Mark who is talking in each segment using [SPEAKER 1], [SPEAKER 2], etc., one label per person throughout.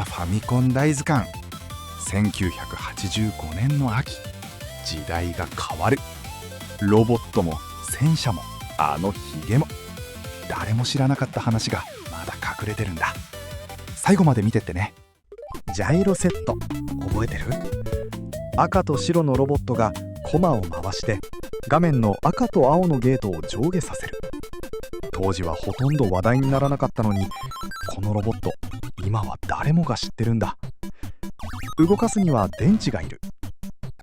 [SPEAKER 1] ファミコン大図鑑。1985年の秋、時代が変わる。ロボットも戦車もあのヒゲも、誰も知らなかった話がまだ隠れてるんだ。最後まで見てってね。
[SPEAKER 2] ジャイロセット覚えてる？赤と白のロボットがコマを回して画面の赤と青のゲートを上下させる。当時はほとんど話題にならなかったのに、このロボット今は誰もが知ってるんだ。動かすには電池がいる。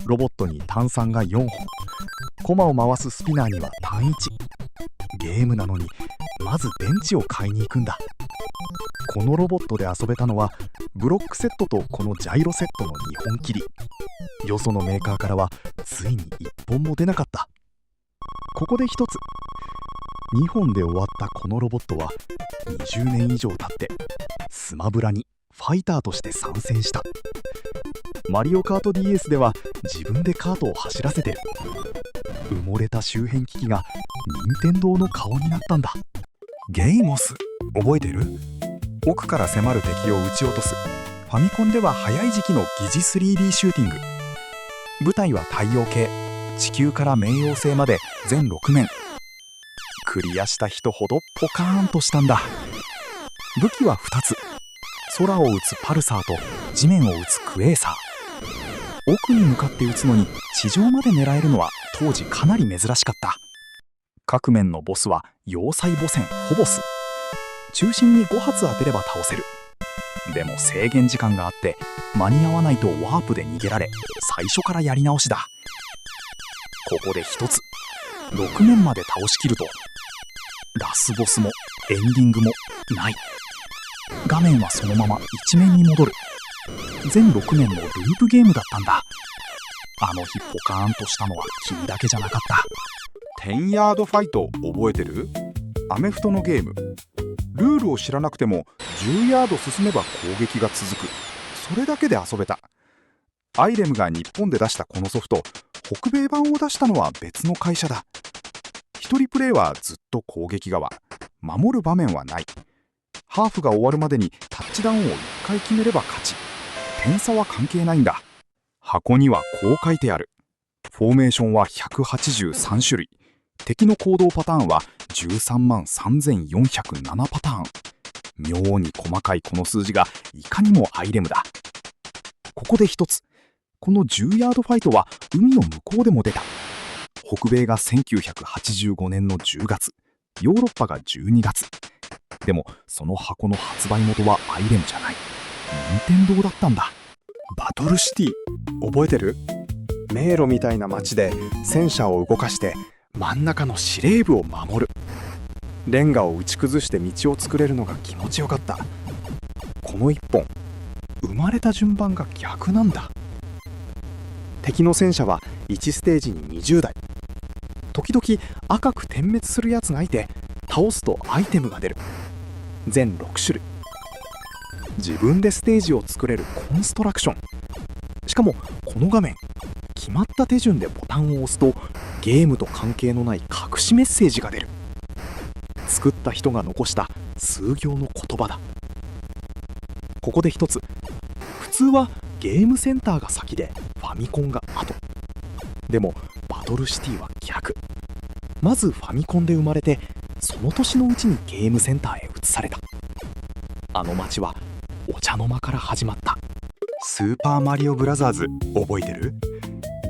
[SPEAKER 2] ロボットに単3が4本、コマを回すスピナーには単1。ゲームなのにまず電池を買いに行くんだ。このロボットで遊べたのはブロックセットとこのジャイロセットの2本きり。よそのメーカーからはついに1本も出なかった。ここで一つ、2本で終わったこのロボットは20年以上経ってスマブラにファイターとして参戦した。マリオカート DS では自分でカートを走らせてる。埋もれた周辺機器が任天堂の顔になったんだ。
[SPEAKER 1] ゲイモス覚えてる？奥から迫る敵を撃ち落とす。ファミコンでは早い時期の疑似 3D シューティング。舞台は太陽系、地球から冥王星まで全6面。クリアした人ほどポカーンとしたんだ。武器は2つ、空を撃つパルサーと地面を撃つクエーサー。奥に向かって撃つのに地上まで狙えるのは当時かなり珍しかった。各面のボスは要塞母船フォボス。中心に5発当てれば倒せる。でも制限時間があって間に合わないとワープで逃げられ、最初からやり直しだ。ここで一つ、6面まで倒しきるとラスボスもエンディングもない。画面はそのまま一面に戻る。全6面のループゲームだったんだ。あの日ポカーンとしたのは君だけじゃなかった。10ヤードファイト覚えてる？アメフトのゲーム。ルールを知らなくても10ヤード進めば攻撃が続く。それだけで遊べた。アイレムが日本で出したこのソフト、北米版を出したのは別の会社だ。一人プレイはずっと攻撃側、守る場面はない。ハーフが終わるまでにタッチダウンを1回決めれば勝ち。点差は関係ないんだ。箱にはこう書いてある。フォーメーションは183種類。敵の行動パターンは13万3407パターン。妙に細かいこの数字がいかにもアイレムだ。ここで一つ、この10ヤードファイトは海の向こうでも出た。北米が1985年の10月、ヨーロッパが12月。でもその箱の発売元はアイレムじゃない、任天堂だったんだ。
[SPEAKER 2] バトルシティ覚えてる？迷路みたいな街で戦車を動かして真ん中の司令部を守る。レンガを打ち崩して道を作れるのが気持ちよかった。この1本、生まれた順番が逆なんだ。敵の戦車は1ステージに20台。時々赤く点滅するやつがいて、倒すとアイテムが出る。全6種類。自分でステージを作れるコンストラクション。しかもこの画面、決まった手順でボタンを押すとゲームと関係のない隠しメッセージが出る。作った人が残した数行の言葉だ。ここで一つ、普通はゲームセンターが先でファミコンが後。でもバトルシティは逆。まずファミコンで生まれて、その年のうちにゲームセンターへ移された。あの街はお茶の間から始まった。
[SPEAKER 1] スーパーマリオブラザーズ覚えてる？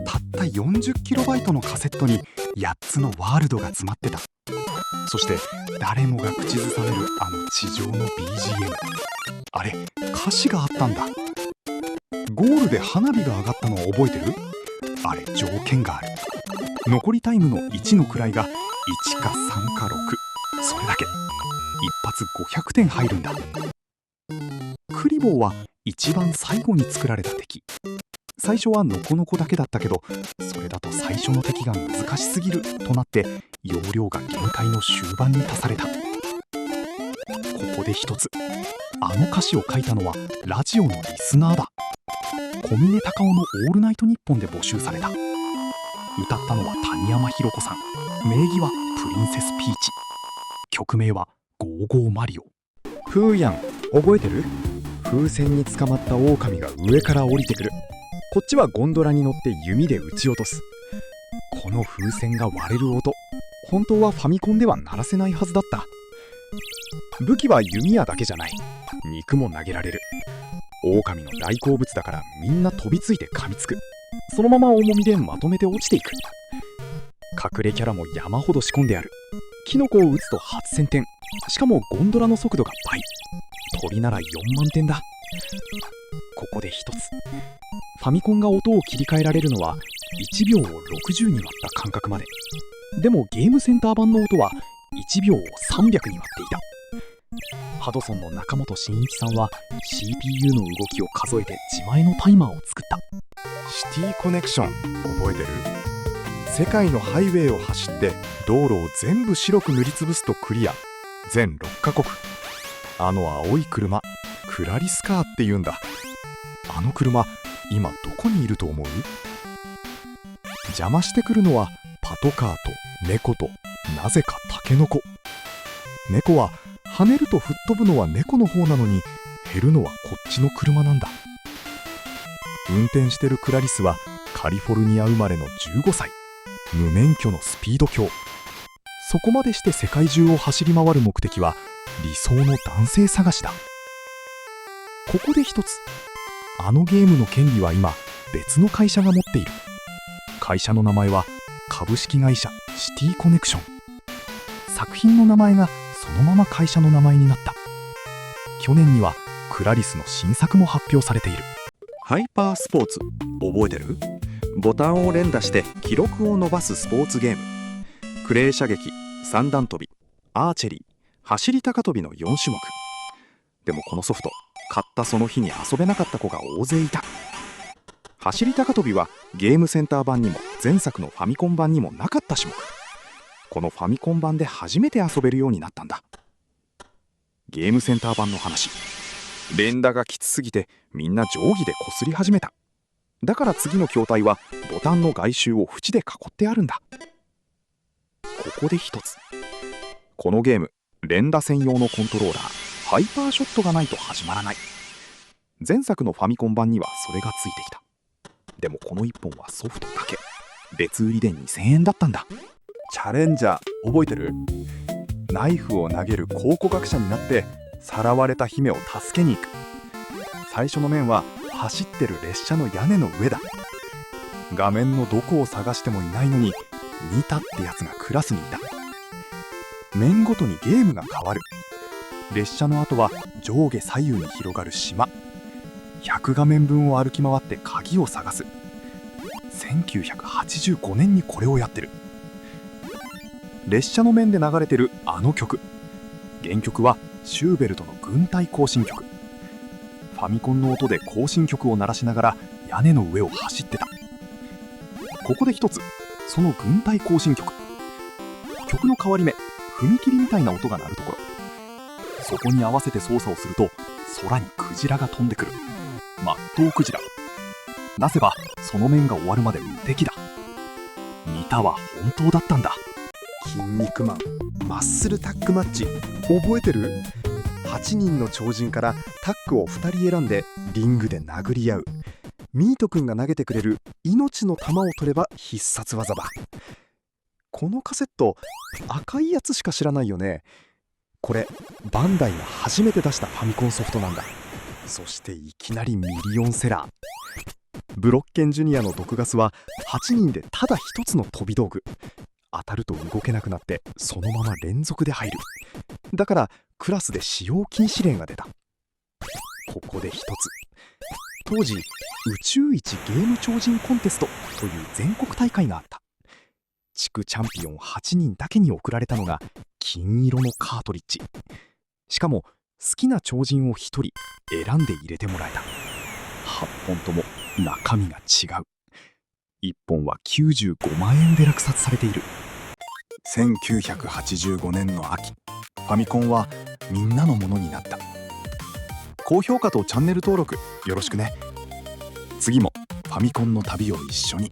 [SPEAKER 1] たった 40KB のカセットに8つのワールドが詰まってた。そして誰もが口ずさめるあの地上の BGM。 あれ、歌詞があったんだ。ゴールで花火が上がったのを覚えてる？あれ、条件がある。残りタイムの1の位が1か3か6。それだけ。一発500点入るんだ。クリボーは一番最後に作られた敵。最初はノコノコだけだったけど、それだと最初の敵が難しすぎるとなって容量が限界の終盤に足された。ここで一つ、あの歌詞を書いたのはラジオのリスナーだ。小峰隆夫の「オールナイトニッポン」で募集された。歌ったのは谷山ひろ子さん。名義はプリンセスピーチ。曲名はゴーゴーマリオ。
[SPEAKER 2] フーヤン覚えてる？風船に捕まった狼が上から降りてくる。こっちはゴンドラに乗って弓で撃ち落とす。この風船が割れる音、本当はファミコンでは鳴らせないはずだった。武器は弓矢だけじゃない。肉も投げられる。狼の大好物だからみんな飛びついて噛みつく。そのまま重みでまとめて落ちていく。隠れキャラも山ほど仕込んである。キノコを撃つと8000点。しかもゴンドラの速度が倍。鳥なら4万点だ。ここで一つ。ファミコンが音を切り替えられるのは1秒を60に割った間隔まで。でもゲームセンター版の音は1秒を300に割っていた。ハドソンの中本真一さんは CPU の動きを数えて自前のタイマーを作った。シティコネクション覚えてる？世界のハイウェイを走って道路を全部白く塗りつぶすとクリア。全6カ国。あの青い車、クラリスカーって言うんだ。あの車、今どこにいると思う？邪魔してくるのはパトカーと猫となぜかタケノコ。猫は跳ねると吹っ飛ぶのは猫の方なのに、減るのはこっちの車なんだ。運転してるクラリスはカリフォルニア生まれの15歳。無免許のスピード狂。そこまでして世界中を走り回る目的は理想の男性探しだ。ここで一つ。あのゲームの権利は今別の会社が持っている。会社の名前は株式会社シティコネクション。作品の名前がそのまま会社の名前になった。去年にはクラリスの新作も発表されている。
[SPEAKER 1] ハイパースポーツ覚えてる？ボタンを連打して記録を伸ばすスポーツゲーム。クレー射撃、三段跳び、アーチェリー、走り高跳びの4種目。でもこのソフト、買ったその日に遊べなかった子が大勢いた。走り高跳びはゲームセンター版にも前作のファミコン版にもなかった種目。このファミコン版で初めて遊べるようになったんだ。ゲームセンター版の話。連打がきつすぎてみんな定規でこすり始めた。だから次の筐体はボタンの外周を縁で囲ってあるんだ。ここで一つ。このゲーム、連打専用のコントローラー、ハイパーショットがないと始まらない。前作のファミコン版にはそれがついてきた。でもこの1本はソフトだけ。別売りで2000円だったんだ。
[SPEAKER 2] チャレンジャー覚えてる？ナイフを投げる考古学者になってさらわれた姫を助けに行く。最初の面は走ってる列車の屋根の上だ。画面のどこを探してもいないのに見たってやつがクラスにいた。面ごとにゲームが変わる。列車の後は上下左右に広がる島。100画面分を歩き回って鍵を探す。1985年にこれをやってる。列車の面で流れてるあの曲。原曲はシューベルトの軍隊行進曲。ファミコンの音で行進曲を鳴らしながら屋根の上を走ってた。ここで一つ。その軍隊行進曲。曲の変わり目、踏切みたいな音が鳴るところ。そこに合わせて操作をすると空にクジラが飛んでくる。マットウクジラ。なぜばその面が終わるまで無敵だ。見たは本当だったんだ。筋肉マンマッスルタッグマッチ覚えてる？8人の超人からタッグを2人選んでリングで殴り合う。ミート君が投げてくれる命の玉を取れば必殺技だ。このカセット赤いやつしか知らないよね。これバンダイが初めて出したファミコンソフトなんだ。そしていきなりミリオンセラー。ブロッケンジュニアの毒ガスは8人でただ一つの飛び道具。当たると動けなくなってそのまま連続で入る。だからクラスで使用禁止令が出た。ここで一つ。当時宇宙一ゲーム超人コンテストという全国大会があった。地区チャンピオン8人だけに贈られたのが金色のカートリッジ。しかも好きな超人を1人選んで入れてもらえた。8本とも中身が違う。1本は95万円で落札されている。1985年の秋、ファミコンはみんなのものになった。高評価とチャンネル登録よろしくね。次もファミコンの旅を一緒に。